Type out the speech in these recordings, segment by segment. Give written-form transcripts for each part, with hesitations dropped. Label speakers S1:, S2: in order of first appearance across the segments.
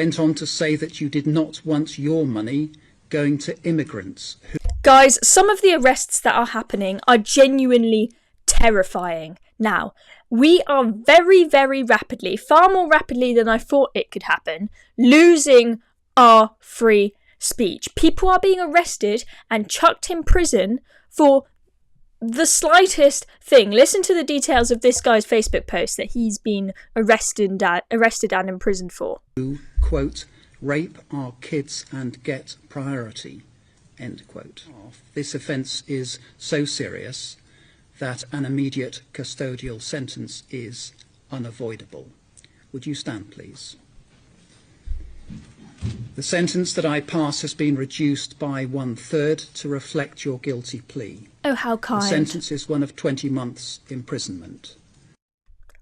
S1: Went on to say that you did not want your money going to immigrants.
S2: Guys, some of the arrests that are happening are genuinely terrifying. Now, we are very, very rapidly, far more rapidly than I thought it could happen, losing our free speech. People are being arrested and chucked in prison for the slightest thing. Listen to the details of this guy's Facebook post that he's been arrested and imprisoned for.
S1: Who, quote, rape our kids and get priority, end quote. This offence is so serious that an immediate custodial sentence is unavoidable. Would you stand, please? The sentence that I pass has been reduced by 1/3 to reflect your guilty plea.
S2: Oh, how kind.
S1: The sentence is one of 20 months imprisonment.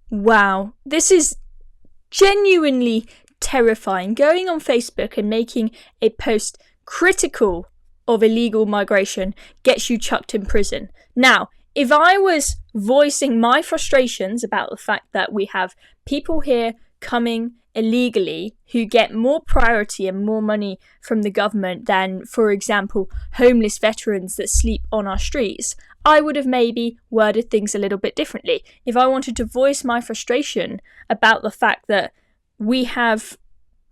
S2: Wow, this is genuinely terrifying. Going on Facebook and making a post critical of illegal migration gets you chucked in prison. Now, if I was voicing my frustrations about the fact that we have people here coming illegally who get more priority and more money from the government than, for example, homeless veterans that sleep on our streets, I would have maybe worded things a little bit differently. If I wanted to voice my frustration about the fact that we have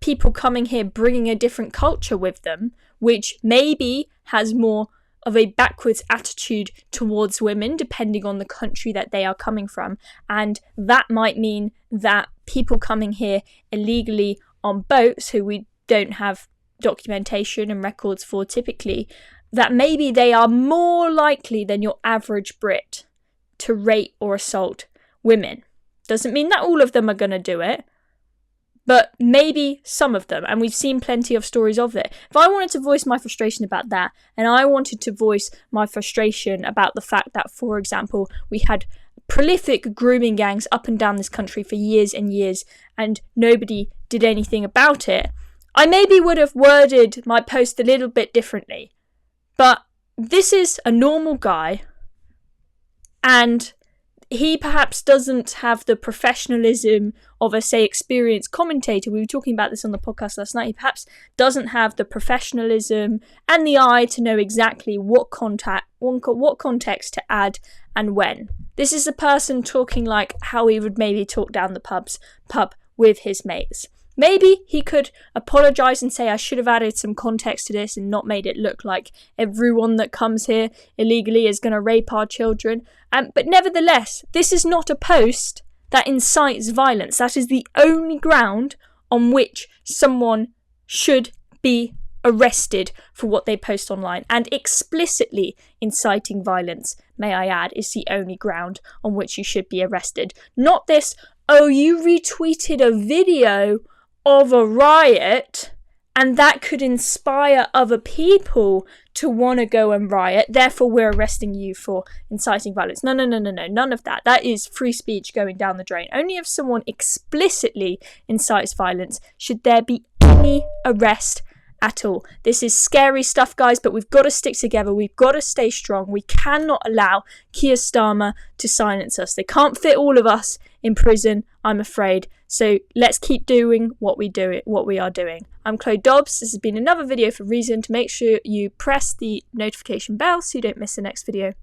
S2: people coming here bringing a different culture with them, which maybe has more of a backwards attitude towards women, depending on the country that they are coming from. And that might mean that people coming here illegally on boats, who we don't have documentation and records for typically, that maybe they are more likely than your average Brit to rape or assault women. Doesn't mean that all of them are going to do it, but maybe some of them, and we've seen plenty of stories of it. If I wanted to voice my frustration about that, and I wanted to voice my frustration about the fact that, for example, we had prolific grooming gangs up and down this country for years and years, and nobody did anything about it, I maybe would have worded my post a little bit differently. But this is a normal guy, and he perhaps doesn't have the professionalism of a, say, experienced commentator. We were talking about this on the podcast last night. He perhaps doesn't have the professionalism and the eye to know exactly what context to add and when. This is a person talking like how he would maybe talk down the pub with his mates. Maybe he could apologise and say, I should have added some context to this and not made it look like everyone that comes here illegally is going to rape our children. But nevertheless, this is not a post that incites violence. That is the only ground on which someone should be arrested for what they post online. And explicitly inciting violence, may I add, is the only ground on which you should be arrested. Not this, oh, you retweeted a video of a riot and that could inspire other people to want to go and riot, therefore we're arresting you for inciting violence. No, none of that. That is free speech going down the drain. Only if someone explicitly incites violence should there be any arrest at all. This is scary stuff, guys, but we've got to stick together. We've got to stay strong. We cannot allow Keir Starmer to silence us. They can't fit all of us in prison, I'm afraid. So let's keep doing what we are doing. I'm Chloe Dobbs. This has been another video for Reason. To make sure you press the notification bell so you don't miss the next video.